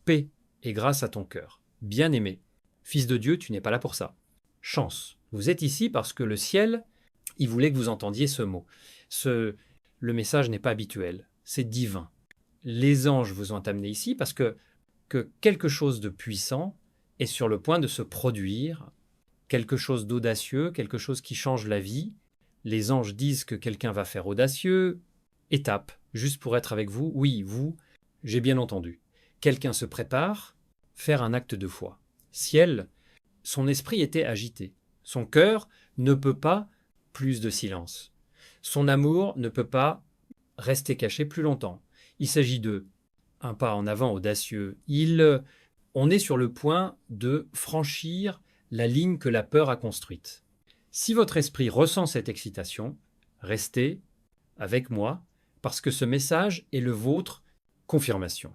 paix et grâce à ton cœur. Bien-aimé, fils de Dieu, tu n'es pas là pour ça. Chance, vous êtes ici parce que le ciel, il voulait que vous entendiez ce mot. Le message n'est pas habituel, c'est divin. Les anges vous ont amené ici parce que quelque chose de puissant est sur le point de se produire, quelque chose d'audacieux, quelque chose qui change la vie. Les anges disent que quelqu'un va faire audacieux. Étape, juste pour être avec vous, oui, vous, j'ai bien entendu. Quelqu'un se prépare, faire un acte de foi. Ciel, son esprit était agité. Son cœur ne peut pas plus de silence. Son amour ne peut pas rester caché plus longtemps. Il s'agit de un pas en avant audacieux. On est sur le point de franchir la ligne que la peur a construite. Si votre esprit ressent cette excitation, restez avec moi parce que ce message est le vôtre. Confirmation.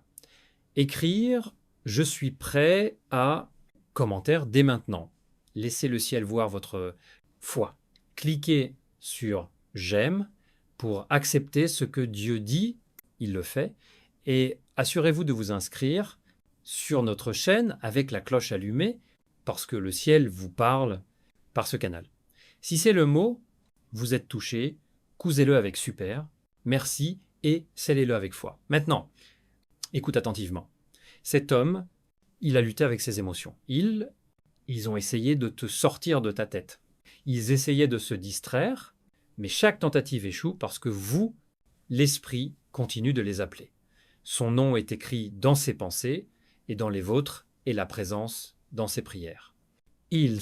Écrire « Je suis prêt à » commentaire dès maintenant. Laissez le ciel voir votre foi. Cliquez sur « J'aime » pour accepter ce que Dieu dit, il le fait, et assurez-vous de vous inscrire sur notre chaîne avec la cloche allumée parce que le ciel vous parle par ce canal. Si c'est le mot, vous êtes touché, cousez-le avec super, merci et scellez-le avec foi. Maintenant, écoute attentivement. Cet homme, il a lutté avec ses émotions. Ils ont essayé de te sortir de ta tête. Ils essayaient de se distraire, mais chaque tentative échoue parce que vous, l'esprit, continue de les appeler. Son nom est écrit dans ses pensées et dans les vôtres et la présence dans ses prières. Il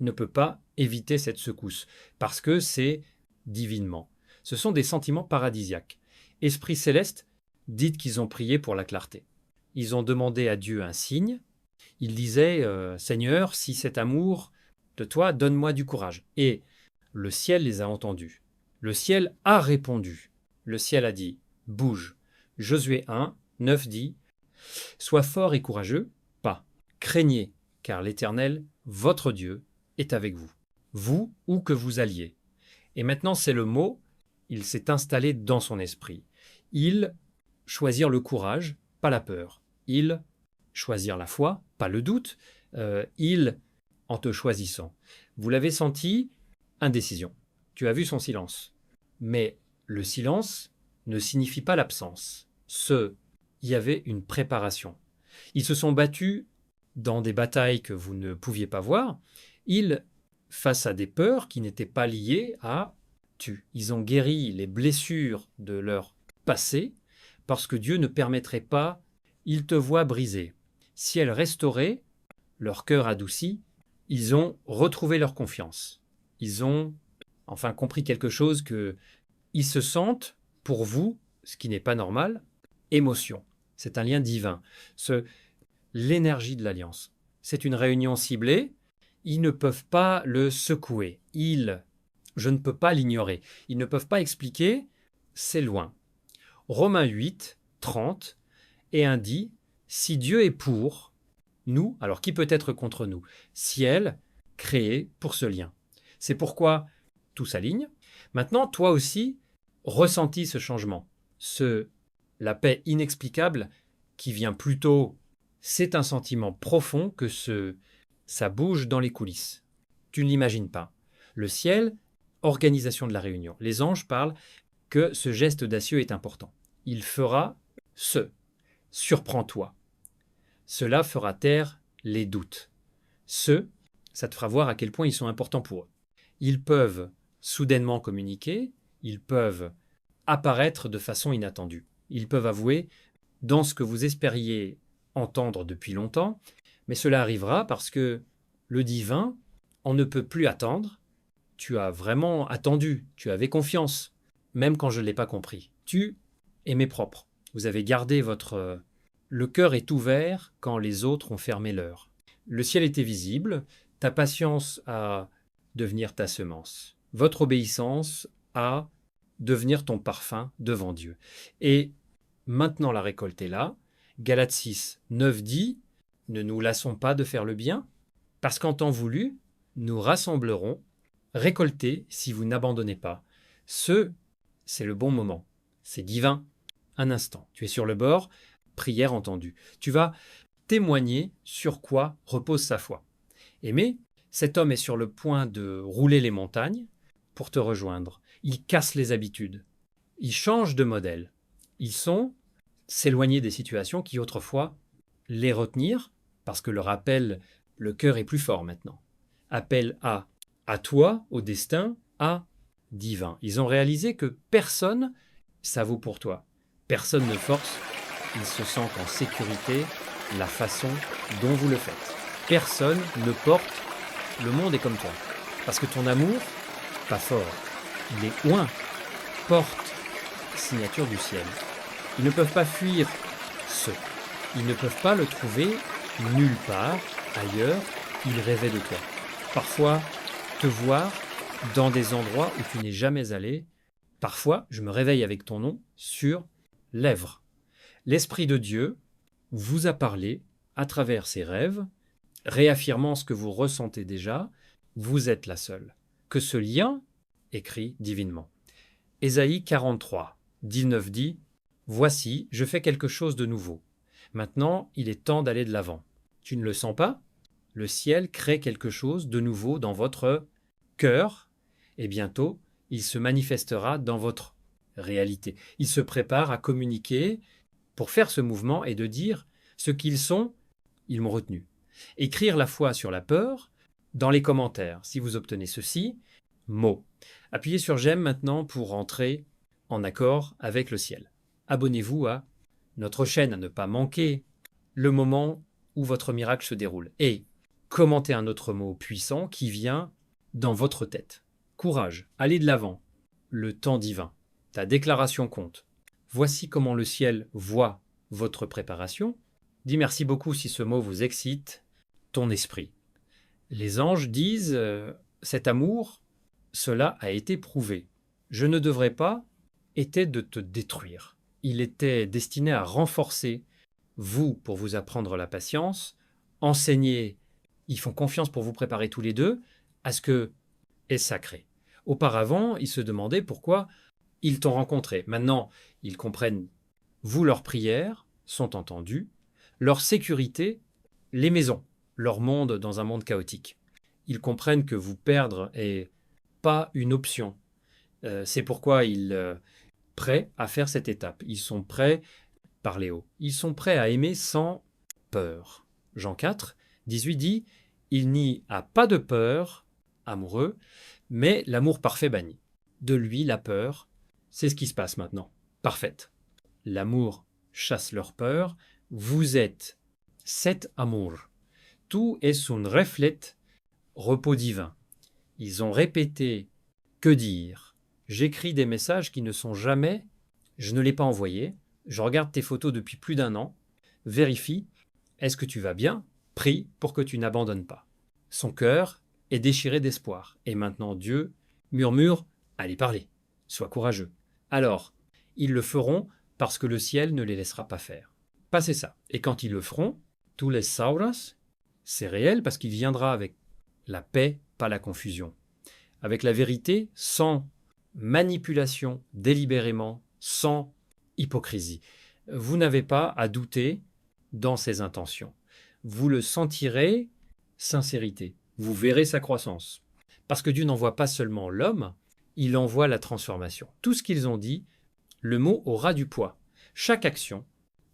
ne peut pas éviter cette secousse parce que c'est divinement. Ce sont des sentiments paradisiaques. Esprit céleste, dites qu'ils ont prié pour la clarté. Ils ont demandé à Dieu un signe. Ils disaient Seigneur, si cet amour de toi, donne-moi du courage. Et le ciel les a entendus. Le ciel a répondu. Le ciel a dit bouge. Josué 1, 9 dit sois fort et courageux, pas. Craignez, car l'Éternel, votre Dieu, est avec vous. Vous, où que vous alliez. Et maintenant, c'est le mot, il s'est installé dans son esprit. Il choisir le courage, pas la peur. Il choisir la foi, pas le doute. Il en te choisissant. Vous l'avez senti, indécision. Tu as vu son silence. Mais le silence ne signifie pas l'absence. Il y avait une préparation. Ils se sont battus dans des batailles que vous ne pouviez pas voir. Face à des peurs qui n'étaient pas liées à tu. Ils ont guéri les blessures de leur passé parce que Dieu ne permettrait pas, ils te voient brisé. Ciel restauré, leur cœur adouci, ils ont retrouvé leur confiance. Ils ont enfin compris quelque chose que ils se sentent, pour vous, ce qui n'est pas normal, émotion. C'est un lien divin. L'énergie de l'alliance. C'est une réunion ciblée. Ils ne peuvent pas le secouer. Je ne peux pas l'ignorer. Ils ne peuvent pas expliquer, c'est loin. Romains 8, 30, et un dit, si Dieu est pour nous, alors qui peut être contre nous? Ciel, créé pour ce lien. C'est pourquoi tout s'aligne. Maintenant, toi aussi, ressentis ce changement. La paix inexplicable qui vient plutôt, c'est un sentiment profond que ça bouge dans les coulisses. Tu ne l'imagines pas. Le ciel, organisation de la réunion. Les anges parlent que ce geste audacieux est important. Il fera surprends-toi. Cela fera taire les doutes. Ça te fera voir à quel point ils sont importants pour eux. Ils peuvent soudainement communiquer, ils peuvent apparaître de façon inattendue. Ils peuvent avouer dans ce que vous espériez entendre depuis longtemps, mais cela arrivera parce que le divin, on ne peut plus attendre. Tu as vraiment attendu, tu avais confiance, même quand je ne l'ai pas compris. Tu aimais propre. Vous avez gardé le cœur est ouvert quand les autres ont fermé leur. Le ciel était visible, ta patience a devenir ta semence. Votre obéissance a devenir ton parfum devant Dieu. Et maintenant la récolte est là. Galates 6, 9 dit, ne nous lassons pas de faire le bien, parce qu'en temps voulu, nous rassemblerons, récoltez si vous n'abandonnez pas. C'est le bon moment. C'est divin. Un instant. Tu es sur le bord. prière entendue. Tu vas témoigner sur quoi repose sa foi. Aimé, cet homme est sur le point de rouler les montagnes pour te rejoindre. Il casse les habitudes. Il change de modèle. Ils sont s'éloigner des situations qui autrefois les retenir, parce que le cœur est plus fort maintenant. Appel à toi, au destin, à divin. Ils ont réalisé que personne, ça vaut pour toi. Personne ne force. Ils se sentent en sécurité la façon dont vous le faites. Personne ne porte. Le monde est comme toi. Parce que ton amour, pas fort, il est loin, porte signature du ciel. Ils ne peuvent pas fuir ce. Ils ne peuvent pas le trouver nulle part ailleurs. Ils rêvaient de toi. Parfois, te voir dans des endroits où tu n'es jamais allé. Parfois, je me réveille avec ton nom sur lèvres. L'Esprit de Dieu vous a parlé à travers ses rêves, réaffirmant ce que vous ressentez déjà. Vous êtes la seule. Que ce lien écrit divinement. Ésaïe 43, 19 dit « Voici, je fais quelque chose de nouveau. Maintenant, il est temps d'aller de l'avant. Tu ne le sens pas? Le ciel crée quelque chose de nouveau dans votre cœur et bientôt, il se manifestera dans votre réalité. Il se prépare à communiquer pour faire ce mouvement et de dire ce qu'ils sont, ils m'ont retenu. Écrire la foi sur la peur dans les commentaires. Si vous obtenez ceci, mot. Appuyez sur j'aime maintenant pour entrer en accord avec le ciel. Abonnez-vous à notre chaîne à ne pas manquer le moment où votre miracle se déroule. Et commentez un autre mot puissant qui vient dans votre tête. Courage, allez de l'avant. Le temps divin. Ta déclaration compte. Voici comment le ciel voit votre préparation. Dis merci beaucoup si ce mot vous excite. Ton esprit. Les anges disent cet amour, cela a été prouvé. Je ne devrais pas était de te détruire. Il était destiné à renforcer vous pour vous apprendre la patience, enseigner, ils font confiance pour vous préparer tous les deux à ce que est sacré. Auparavant, ils se demandaient pourquoi ils t'ont rencontré. Maintenant, ils comprennent, vous, leurs prières sont entendues, leur sécurité, les maisons, leur monde dans un monde chaotique. Ils comprennent que vous perdre est pas une option. C'est pourquoi ils prêts à faire cette étape. Ils sont prêts, parlez haut, ils sont prêts à aimer sans peur. Jean 4, 18 dit « Il n'y a pas de peur, amoureux, mais l'amour parfait banni. De lui, la peur, c'est ce qui se passe maintenant. Parfaite. L'amour chasse leur peur. Vous êtes cet amour. Tout est un reflet repos divin. Ils ont répété « Que dire ?» J'écris des messages qui ne sont jamais, je ne l'ai pas envoyé, je regarde tes photos depuis plus d'1 an, vérifie, est-ce que tu vas bien? Prie pour que tu n'abandonnes pas. Son cœur est déchiré d'espoir. Et maintenant Dieu murmure, allez parler, sois courageux. Alors, ils le feront parce que le ciel ne les laissera pas faire. Passez ça. Et quand ils le feront, tous les sauras, c'est réel parce qu'il viendra avec la paix, pas la confusion. Avec la vérité, sans manipulation, délibérément, sans hypocrisie. Vous n'avez pas à douter dans ses intentions. Vous le sentirez, sincérité. Vous verrez sa croissance. Parce que Dieu n'envoie pas seulement l'homme, il envoie la transformation. Tout ce qu'ils ont dit, le mot aura du poids. Chaque action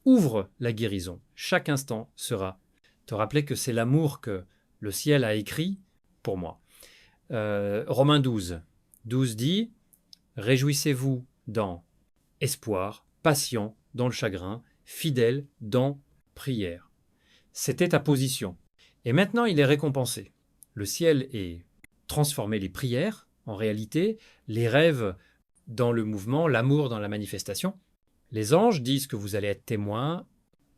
ouvre la guérison. Chaque instant sera. Te rappeler que c'est l'amour que le ciel a écrit pour moi. Romains 12. 12 dit « Réjouissez-vous dans espoir, patient dans le chagrin, fidèle dans prière. » C'était ta position. Et maintenant, il est récompensé. Le ciel est transformé les prières, en réalité, les rêves dans le mouvement, l'amour dans la manifestation. Les anges disent que vous allez être témoin,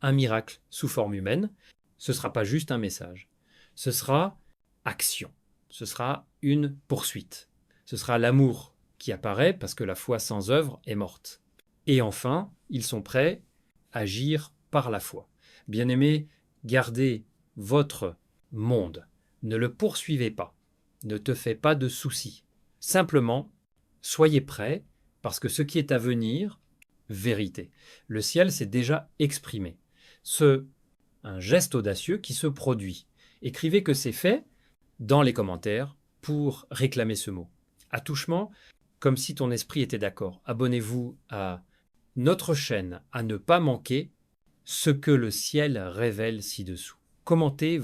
un miracle sous forme humaine. Ce ne sera pas juste un message. Ce sera action. Ce sera une poursuite. Ce sera l'amour qui apparaît parce que la foi sans œuvre est morte. Et enfin, ils sont prêts à agir par la foi. Bien-aimés, gardez votre monde. Ne le poursuivez pas. Ne te fais pas de soucis. Simplement, soyez prêts parce que ce qui est à venir, vérité. Le ciel s'est déjà exprimé. un geste audacieux qui se produit. Écrivez que c'est fait dans les commentaires pour réclamer ce mot. Attouchement, comme si ton esprit était d'accord. Abonnez-vous à notre chaîne à ne pas manquer ce que le ciel révèle ci-dessous. Commentez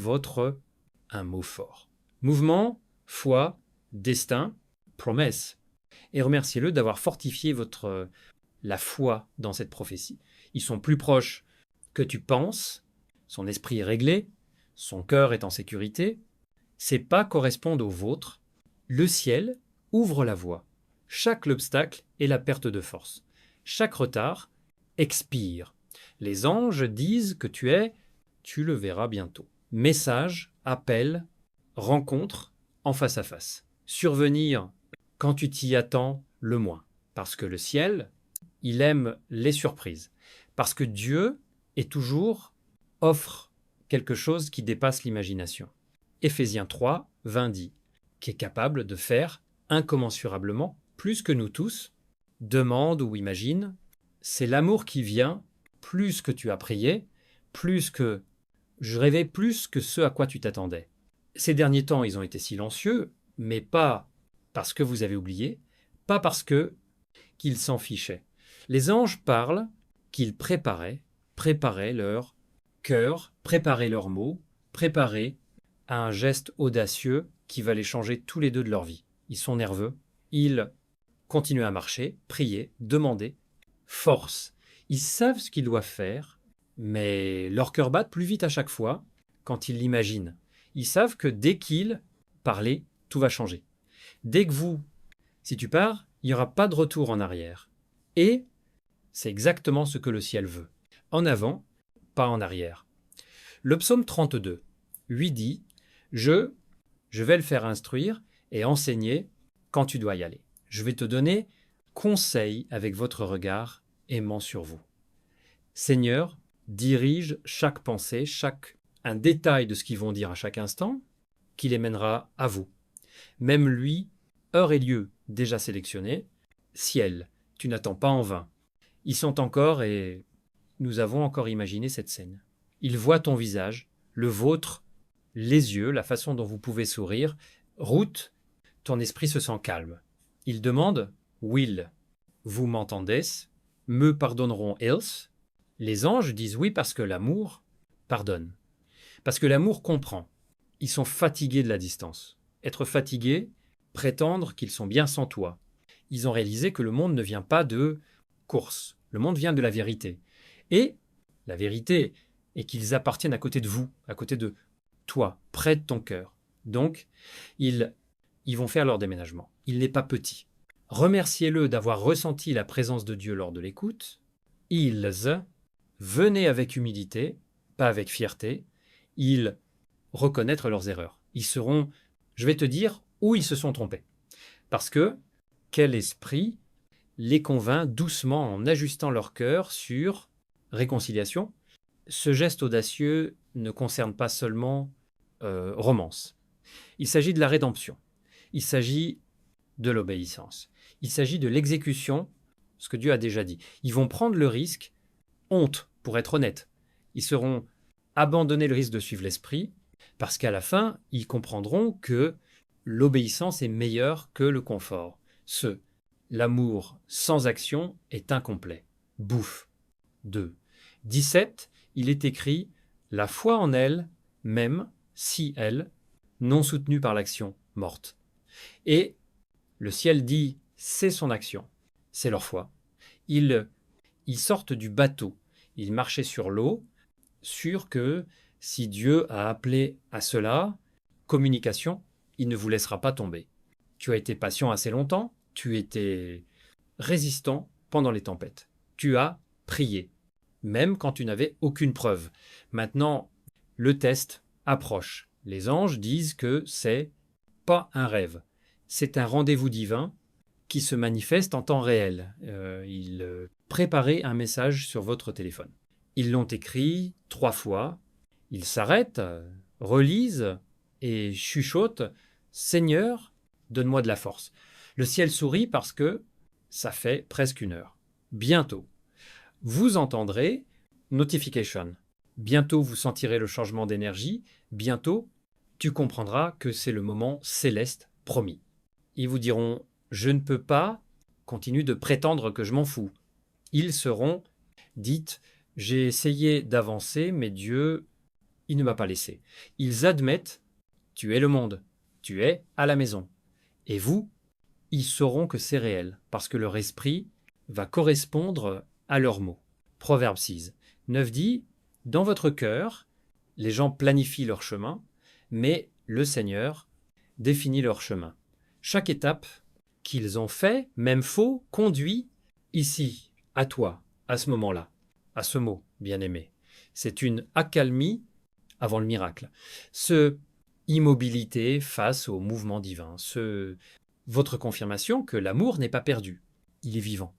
un mot fort. Mouvement, foi, destin, promesse. Et remerciez-le d'avoir fortifié la foi dans cette prophétie. Ils sont plus proches que tu penses, son esprit est réglé, son cœur est en sécurité, ses pas correspondent aux vôtres, le ciel ouvre la voie. Chaque obstacle est la perte de force. Chaque retard expire. Les anges disent que tu le verras bientôt. Message, appel, rencontre en face à face. Survenir quand tu t'y attends le moins. Parce que le ciel, il aime les surprises. Parce que Dieu offre quelque chose qui dépasse l'imagination. Éphésiens 3, 20 dit, qui est capable de faire incommensurablement plus que nous tous, demande ou imagine. C'est l'amour qui vient plus que tu as prié, je rêvais plus que ce à quoi tu t'attendais. Ces derniers temps, ils ont été silencieux, mais pas parce que vous avez oublié, pas parce qu'ils s'en fichaient. Les anges parlent qu'ils préparaient leur cœur, préparaient leurs mots, préparaient à un geste audacieux qui va les changer tous les deux de leur vie. Ils sont nerveux, ils continuent à marcher, prier, demander, force. Ils savent ce qu'ils doivent faire, mais leur cœur bat plus vite à chaque fois quand ils l'imaginent. Ils savent que dès qu'ils parlent, tout va changer. Dès que si tu pars, il n'y aura pas de retour en arrière. Et c'est exactement ce que le ciel veut. En avant, pas en arrière. Le psaume 32, 8 dit « Je vais le faire instruire et enseigner quand tu dois y aller. Je vais te donner conseil avec votre regard aimant sur vous. Seigneur, dirige chaque pensée, un détail de ce qu'ils vont dire à chaque instant, qui les mènera à vous. Même lui, heure et lieu déjà sélectionnés, ciel, tu n'attends pas en vain. Ils sont encore et nous avons encore imaginé cette scène. Ils voient ton visage, le vôtre, les yeux, la façon dont vous pouvez sourire. Ruth, ton esprit se sent calme. Il demande « Will, vous m'entendez? Me pardonneront ils ?» Les anges disent oui parce que l'amour pardonne. Parce que l'amour comprend. Ils sont fatigués de la distance. Être fatigués, prétendre qu'ils sont bien sans toi. Ils ont réalisé que le monde ne vient pas de course. Le monde vient de la vérité. Et la vérité est qu'ils appartiennent à côté de vous, à côté de toi, près de ton cœur. Donc, ils vont faire leur déménagement. Il n'est pas petit. Remerciez-le d'avoir ressenti la présence de Dieu lors de l'écoute. Ils venaient avec humilité, pas avec fierté. Ils reconnaître leurs erreurs. Ils seront, je vais te dire, où ils se sont trompés. Parce que quel esprit les convainc doucement en ajustant leur cœur sur réconciliation. Ce geste audacieux ne concerne pas seulement romance. Il s'agit de la rédemption. Il s'agit de l'obéissance. Il s'agit de l'exécution, ce que Dieu a déjà dit. Ils vont prendre le risque, honte, pour être honnête. Ils seront abandonner le risque de suivre l'esprit, parce qu'à la fin, ils comprendront que l'obéissance est meilleure que le confort. L'amour sans action est incomplet. Bouffe. 2. 17, il est écrit « La foi en elle, même si elle, non soutenue par l'action, morte. » Et le ciel dit « C'est son action, c'est leur foi. » Ils sortent du bateau, ils marchaient sur l'eau, sûrs que si Dieu a appelé à cela, communication, il ne vous laissera pas tomber. Tu as été patient assez longtemps, tu étais résistant pendant les tempêtes. Tu as prié, même quand tu n'avais aucune preuve. Maintenant, le test approche. Les anges disent que c'est pas un rêve, c'est un rendez-vous divin qui se manifeste en temps réel. Ils préparaient un message sur votre téléphone. Ils l'ont écrit 3 fois. Ils s'arrêtent, relisent et chuchotent « Seigneur, donne-moi de la force ». Le ciel sourit parce que ça fait presque 1 heure. Bientôt, vous entendrez « Notification ». Bientôt, vous sentirez le changement d'énergie. Bientôt, tu comprendras que c'est le moment céleste promis. Ils vous diront « Je ne peux pas », continue de prétendre que je m'en fous. Ils seront « Dites, j'ai essayé d'avancer, mais Dieu, il ne m'a pas laissé. » Ils admettent « Tu es le monde, tu es à la maison. » Et vous, ils sauront que c'est réel, parce que leur esprit va correspondre à leurs mots. Proverbe 6, 9 dit « Dans votre cœur, les gens planifient leur chemin, mais le Seigneur définit leur chemin. Chaque étape qu'ils ont fait, même faux, conduit ici, à toi, à ce moment-là, à ce mot, bien-aimé. C'est une accalmie avant le miracle. Ce immobilité face au mouvement divin, votre confirmation que l'amour n'est pas perdu. Il est vivant.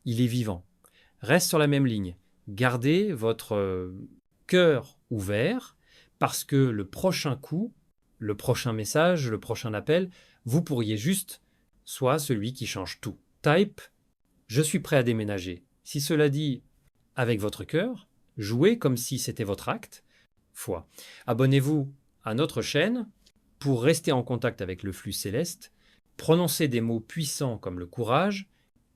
Il est vivant. Reste sur la même ligne. Gardez votre cœur ouvert parce que le prochain coup, le prochain message, le prochain appel, vous pourriez juste soit celui qui change tout. Type « Je suis prêt à déménager ». Si cela dit avec votre cœur, jouez comme si c'était votre acte. Foi. Abonnez-vous à notre chaîne pour rester en contact avec le flux céleste. Prononcez des mots puissants comme le courage,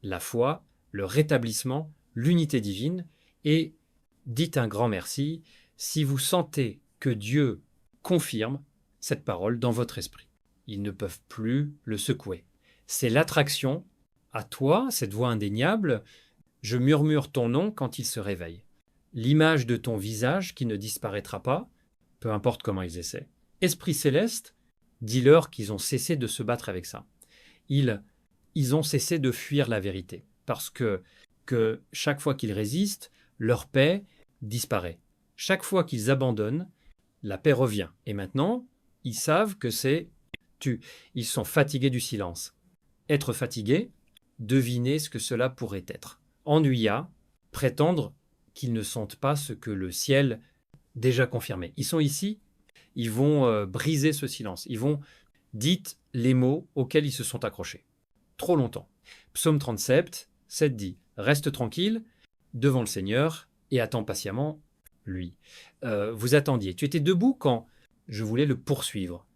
la foi, le rétablissement, l'unité divine et dites un grand merci si vous sentez que Dieu confirme cette parole dans votre esprit. Ils ne peuvent plus le secouer. C'est l'attraction à toi, cette voix indéniable. Je murmure ton nom quand il se réveille. L'image de ton visage qui ne disparaîtra pas, peu importe comment ils essaient. Esprit céleste, dis-leur qu'ils ont cessé de se battre avec ça. Ils ont cessé de fuir la vérité. Parce que chaque fois qu'ils résistent, leur paix disparaît. Chaque fois qu'ils abandonnent, la paix revient. Et maintenant, ils savent que c'est tu. Ils sont fatigués du silence. Être fatigué, devinez ce que cela pourrait être. Ennuyat, prétendre qu'ils ne sentent pas ce que le ciel déjà confirmé. Ils sont ici, ils vont briser ce silence. Ils vont dites les mots auxquels ils se sont accrochés. Trop longtemps. Psaume 37, 7 dit « Reste tranquille devant le Seigneur et attends patiemment lui. » Vous attendiez. Tu étais debout quand je voulais le poursuivre.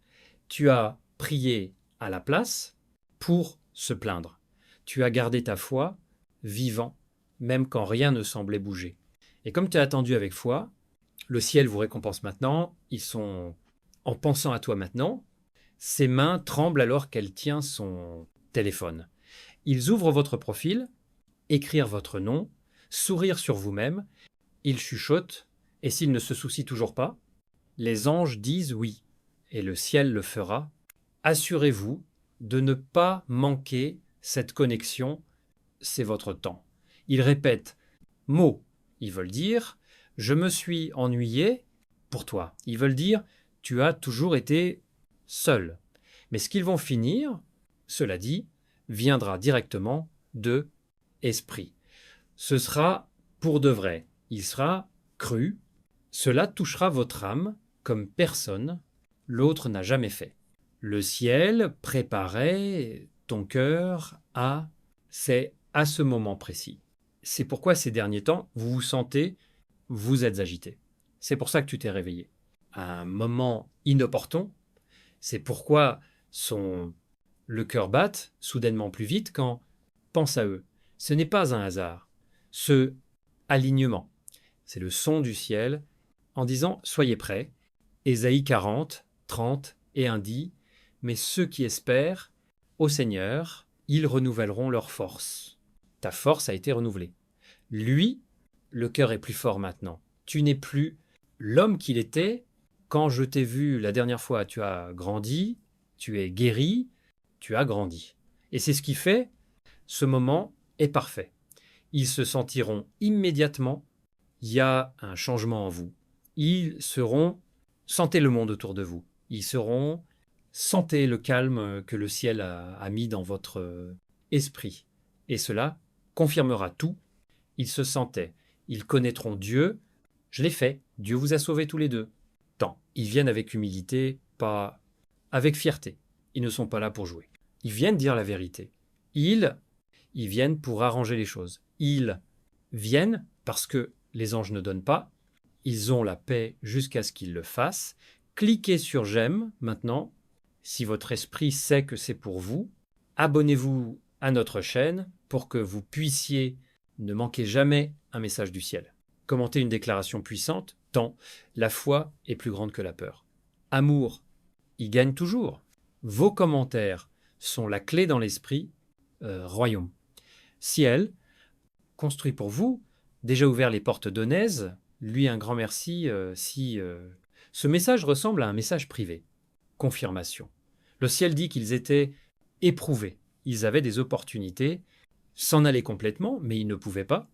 Tu as prié à la place pour se plaindre. Tu as gardé ta foi vivant, même quand rien ne semblait bouger. Et comme tu as attendu avec foi, le ciel vous récompense maintenant. Ils sont, en pensant à toi maintenant, ses mains tremblent alors qu'elle tient son téléphone. Ils ouvrent votre profil, écrire votre nom, sourire sur vous-même. Ils chuchotent, et s'ils ne se soucient toujours pas, les anges disent oui, et le ciel le fera. Assurez-vous de ne pas manquer cette connexion, c'est votre temps. Ils répètent mots, ils veulent dire « je me suis ennuyé pour toi ». Ils veulent dire « tu as toujours été seul ». Mais ce qu'ils vont finir, cela dit, viendra directement de esprit. Ce sera pour de vrai, il sera cru, cela touchera votre âme comme personne, l'autre n'a jamais fait. Le ciel préparait ton cœur c'est à ce moment précis. C'est pourquoi ces derniers temps, vous vous sentez, vous êtes agité. C'est pour ça que tu t'es réveillé. À un moment inopportun, c'est pourquoi le cœur bat soudainement plus vite quand pense à eux. Ce n'est pas un hasard. Ce alignement, c'est le son du ciel en disant « Soyez prêts ». Ésaïe 40, 30 et 1 dit « Mais ceux qui espèrent au Seigneur, ils renouvelleront leur force. » Ta force a été renouvelée. Lui, le cœur est plus fort maintenant. Tu n'es plus l'homme qu'il était quand je t'ai vu la dernière fois. Tu as grandi, tu es guéri, tu as grandi. Et c'est ce qui fait, ce moment est parfait. Ils se sentiront immédiatement, il y a un changement en vous. Ils seront, sentez le monde autour de vous. Ils seront, sentez le calme que le ciel a mis dans votre esprit. Et cela confirmera tout. Ils se sentaient, ils connaîtront Dieu. Je l'ai fait, Dieu vous a sauvés tous les deux. Tant, ils viennent avec humilité, pas avec fierté. Ils ne sont pas là pour jouer. Ils viennent dire la vérité. Ils viennent pour arranger les choses. Ils viennent parce que les anges ne donnent pas. Ils ont la paix jusqu'à ce qu'ils le fassent. Cliquez sur j'aime maintenant si votre esprit sait que c'est pour vous. Abonnez-vous à notre chaîne pour que vous puissiez ne manquer jamais un message du ciel. Commentez une déclaration puissante, tant la foi est plus grande que la peur. Amour, il gagne toujours. Vos commentaires sont la clé dans l'esprit. Royaume. Ciel, construit pour vous, déjà ouvert les portes d'Onèse. Lui, un grand merci si ce message ressemble à un message privé. Confirmation. Le ciel dit qu'ils étaient éprouvés. Ils avaient des opportunités, s'en aller complètement, mais ils ne pouvaient pas.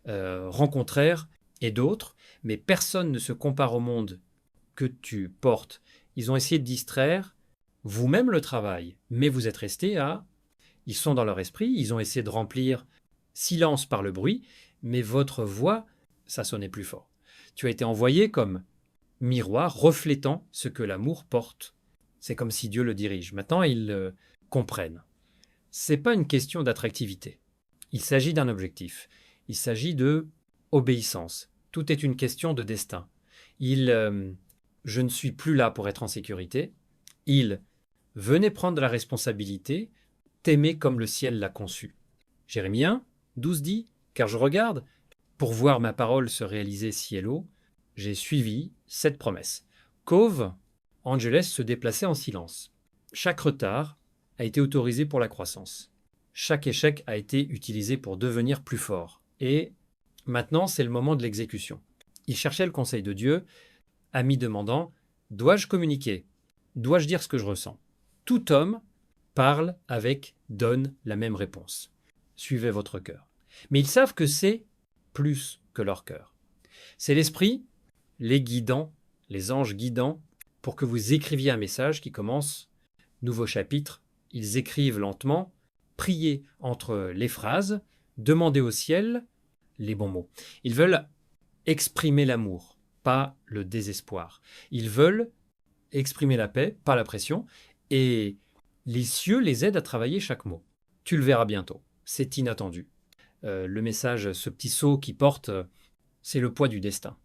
Rencontrèrent et d'autres, mais personne ne se compare au monde que tu portes. Ils ont essayé de distraire vous-même le travail, mais vous êtes resté à... Ils sont dans leur esprit, ils ont essayé de remplir silence par le bruit, mais votre voix, ça sonnait plus fort. Tu as été envoyé comme miroir reflétant ce que l'amour porte. C'est comme si Dieu le dirige. Maintenant, ils comprennent. C'est pas une question d'attractivité. Il s'agit d'un objectif. Il s'agit de obéissance. Tout est une question de destin. Je ne suis plus là pour être en sécurité. Venez prendre la responsabilité, t'aimer comme le ciel l'a conçu. Jérémie 1, 12 dit, car je regarde, pour voir ma parole se réaliser ciel-haut, j'ai suivi cette promesse. Cove, Angeles se déplaçait en silence. Chaque retard a été autorisé pour la croissance. Chaque échec a été utilisé pour devenir plus fort. Et maintenant, c'est le moment de l'exécution. Il cherchait le conseil de Dieu, ami demandant, dois-je communiquer? Dois-je dire ce que je ressens? Tout homme parle avec, donne la même réponse. Suivez votre cœur. Mais ils savent que c'est plus que leur cœur. C'est l'esprit, les guidants, les anges guidants, pour que vous écriviez un message qui commence, nouveau chapitre, ils écrivent lentement, priez entre les phrases, demandez au ciel les bons mots. Ils veulent exprimer l'amour, pas le désespoir. Ils veulent exprimer la paix, pas la pression, et les cieux les aident à travailler chaque mot. Tu le verras bientôt. C'est inattendu. Le message, ce petit sceau qui porte, c'est le poids du destin.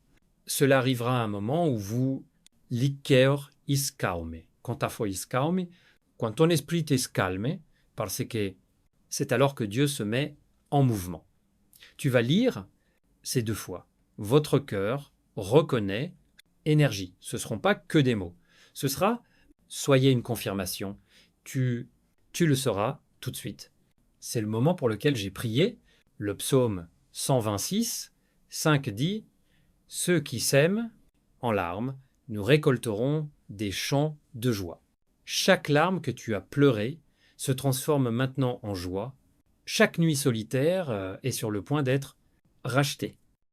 Cela arrivera à un moment où vous l'icœur is calme. Quand ta foi is calme, quand ton esprit est calme, parce que c'est alors que Dieu se met en mouvement. Tu vas lire ces 2 fois. Votre cœur reconnaît énergie. Ce ne seront pas que des mots. Ce sera soyez une confirmation. Tu le sauras tout de suite. C'est le moment pour lequel j'ai prié. Le psaume 126, 5 dit « Ceux qui sèment en larmes, nous récolterons des chants de joie. » Chaque larme que tu as pleurée se transforme maintenant en joie. Chaque nuit solitaire est sur le point d'être rachetée.